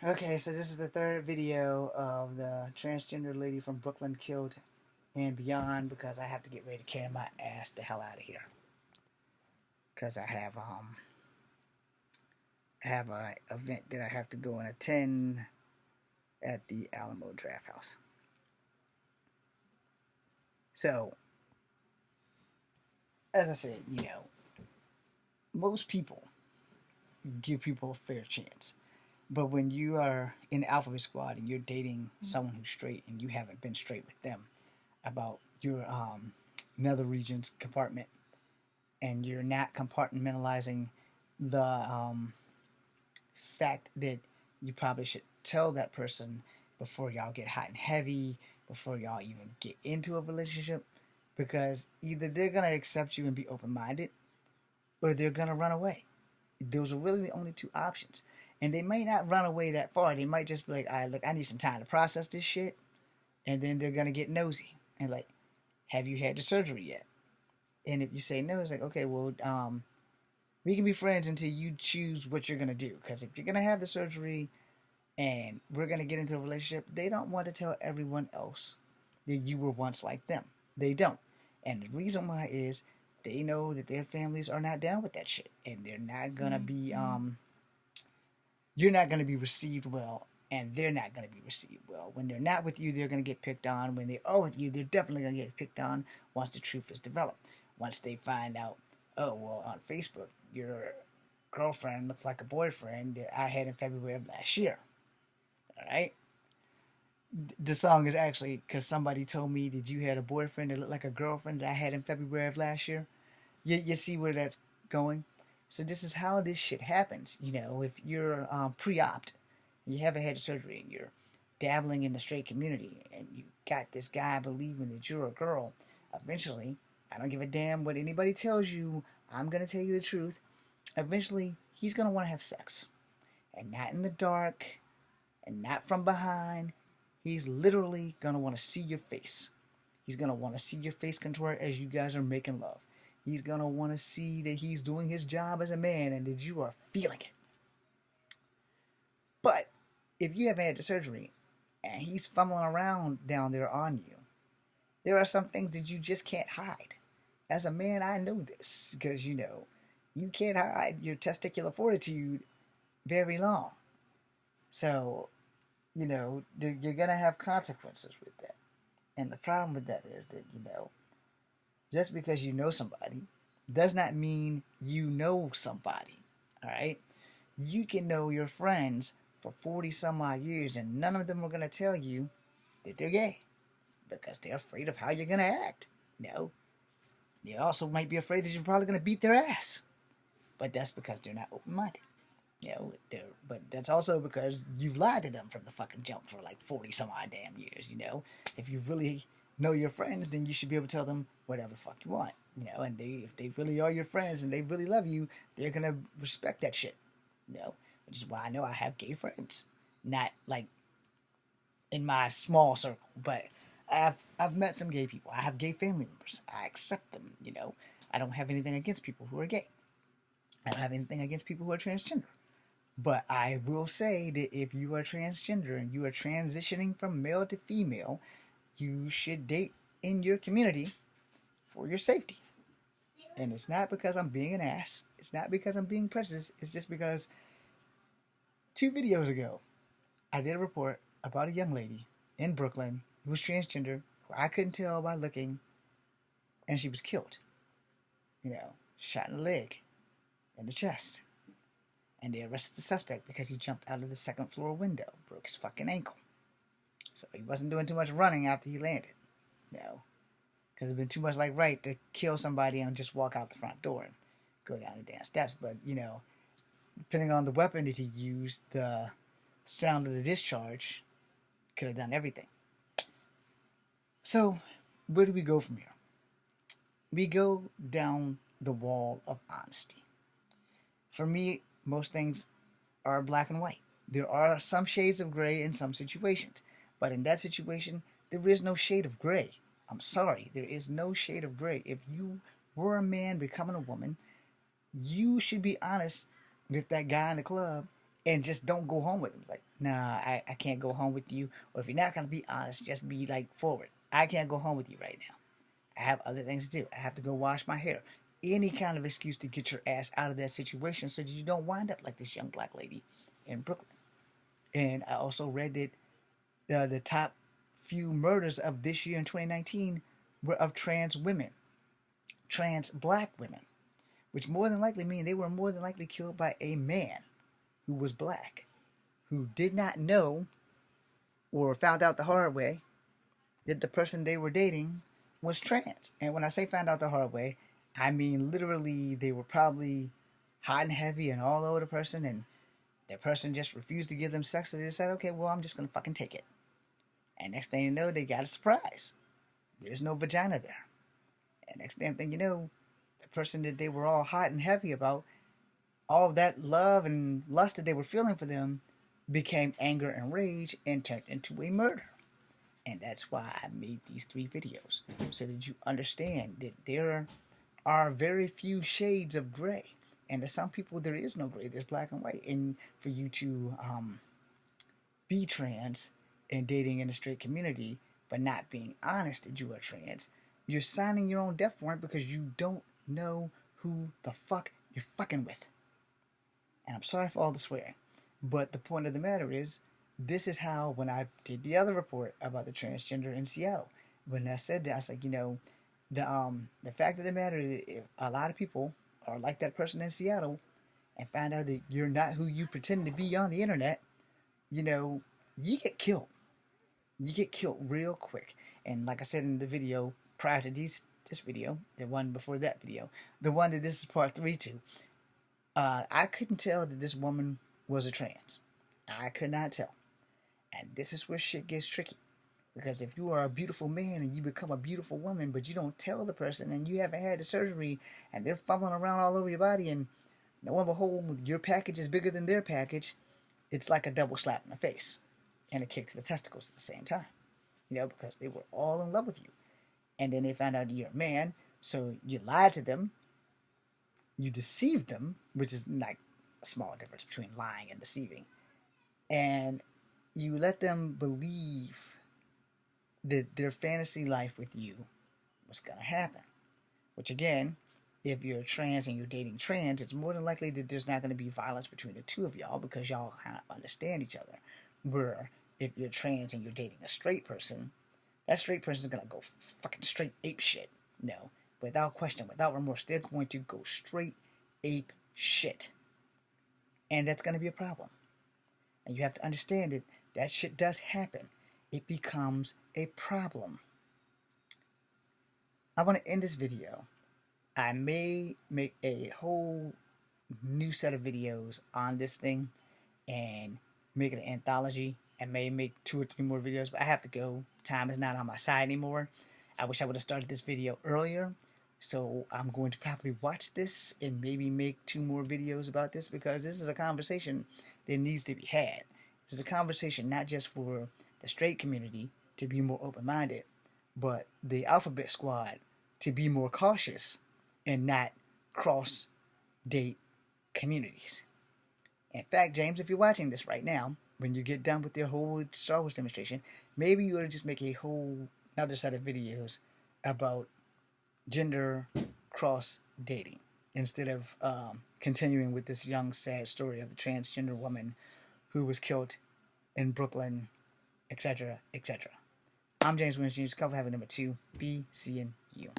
Okay, so this is the third video of the transgender lady from Brooklyn killed and beyond because I have to get ready to carry my ass the hell out of here because I have a event that I have to go and attend at the Alamo Draft House. So, as I said, most people give people a fair chance. But when you are in the Alphabet Squad and you're dating someone who's straight and you haven't been straight with them about your nether regions compartment and you're not compartmentalizing the fact that you probably should tell that person before y'all get hot and heavy, before y'all even get into a relationship, because either they're going to accept you and be open minded or they're going to run away. Those are really the only two options. And they may not run away that far. They might just be like, all right, look, I need some time to process this shit. And then they're going to get nosy and like, have you had the surgery yet? And if you say no, it's like, okay, well, we can be friends until you choose what you're going to do. Because if you're going to have the surgery and we're going to get into a relationship, they don't want to tell everyone else that you were once like them. They don't. And the reason why is they know that their families are not down with that shit. And they're not going to be, you're not going to be received well. And they're not going to be received well. When they're not with you, they're going to get picked on. When they are with you, they're definitely going to get picked on once the truth is developed. Once they find out, oh, well, on Facebook, your girlfriend looks like a boyfriend that I had in February of last year. All right? The song is actually because somebody told me that you had a boyfriend that looked like a girlfriend that I had in February of last year. You see where that's going? So this is how this shit happens. If you're pre-opt, you haven't had surgery, and you're dabbling in the straight community, and you got this guy believing that you're a girl, eventually, I don't give a damn what anybody tells you, I'm going to tell you the truth, eventually, he's going to want to have sex. And not in the dark, and not from behind. He's literally going to want to see your face. He's going to want to see your face contour as you guys are making love. He's going to want to see that he's doing his job as a man and that you are feeling it. But if you haven't had the surgery and he's fumbling around down there on you, there are some things that you just can't hide. As a man, I know this because, you can't hide your testicular fortitude very long. So, you're going to have consequences with that. And the problem with that is that, just because you know somebody does not mean you know somebody. All right? You can know your friends for 40 some odd years and none of them are going to tell you that they're gay because they're afraid of how you're going to act. They also might be afraid that you're probably going to beat their ass. But that's because they're not open-minded. But that's also because you've lied to them from the fucking jump for like 40 some odd damn years. If you really know your friends, then you should be able to tell them whatever the fuck you want. And if they really are your friends and they really love you, they're gonna respect that shit. Which is why I know I have gay friends, not like in my small circle, but I've met some gay people. I have gay family members. I accept them. I don't have anything against people who are gay. I don't have anything against people who are transgender. But I will say that if you are transgender and you are transitioning from male to female, you should date in your community for your safety. And it's not because I'm being an ass. It's not because I'm being prejudiced. It's just because 2 videos ago, I did a report about a young lady in Brooklyn who was transgender, who I couldn't tell by looking, and she was killed. Shot in the leg, in the chest. And they arrested the suspect because he jumped out of the second floor window, broke his fucking ankle. So he wasn't doing too much running after he landed. Because it'd been too much like right to kill somebody and just walk out the front door and go down the damn steps. But, depending on the weapon that he used, the sound of the discharge could have done everything. So, where do we go from here? We go down the wall of honesty. For me, most things are black and white. There are some shades of gray in some situations. But in that situation, there is no shade of gray. I'm sorry, there is no shade of gray. If you were a man becoming a woman, you should be honest with that guy in the club and just don't go home with them. Like, nah, I can't go home with you. Or if you're not gonna be honest, just be like forward. I can't go home with you right now. I have other things to do. I have to go wash my hair. Any kind of excuse to get your ass out of that situation so that you don't wind up like this young black lady in Brooklyn. And I also read that the top few murders of this year in 2019 were of trans women, trans black women, which more than likely mean they were more than likely killed by a man who was black, who did not know or found out the hard way that the person they were dating was trans. And when I say found out the hard way, I mean literally they were probably hot and heavy and all over the person, and that person just refused to give them sex, so they decided, okay, well, I'm just gonna fucking take it. And next thing you know, they got a surprise. There's no vagina there. And next damn thing you know, the person that they were all hot and heavy about, all of that love and lust that they were feeling for them became anger and rage and turned into a murder. And that's why I made these 3 videos, so that you understand that there are very few shades of gray. And to some people, there is no gray. There's black and white. And for you to be trans and dating in the straight community, but not being honest that you are trans, you're signing your own death warrant because you don't know who the fuck you're fucking with. And I'm sorry for all the swearing, but the point of the matter is, this is how, when I did the other report about the transgender in Seattle, when I said that, I was like, the fact of the matter is, if a lot of people are like that person in Seattle and find out that you're not who you pretend to be on the internet, you get killed. You get killed real quick. And like I said in the video prior to this video, the one before that video, the one that this is part 3 to, I couldn't tell that this woman was a trans. I could not tell. And this is where shit gets tricky. Because if you are a beautiful man and you become a beautiful woman, but you don't tell the person and you haven't had the surgery and they're fumbling around all over your body, and lo and behold, your package is bigger than their package, it's like a double slap in the face and a kick to the testicles at the same time. Because they were all in love with you. And then they found out you're a man, so you lied to them, you deceived them, which is like a small difference between lying and deceiving. And you let them believe that their fantasy life with you was going to happen. Which again, if you're trans and you're dating trans, it's more than likely that there's not going to be violence between the two of y'all because y'all kind of understand each other. Where if you're trans and you're dating a straight person, that straight person is going to go fucking straight ape shit. No, without question, without remorse, they're going to go straight ape shit. And that's going to be a problem. And you have to understand that that shit does happen. It becomes a problem. I want to end this video. I may make a whole new set of videos on this thing and make it an anthology. I may make 2 or 3 more videos, but I have to go. Time is not on my side anymore. I wish I would have started this video earlier. So I'm going to probably watch this and maybe make 2 more videos about this, because this is a conversation that needs to be had. This is a conversation not just for the straight community to be more open-minded, but the Alphabet Squad to be more cautious and not cross-date communities. In fact, James, if you're watching this right now, when you get done with your whole Star Wars demonstration, maybe you ought to just make a whole another set of videos about gender cross-dating instead of continuing with this young, sad story of the transgender woman who was killed in Brooklyn, etc., etc. I'm James Williams Jr. Cover having number 2. Be seeing you.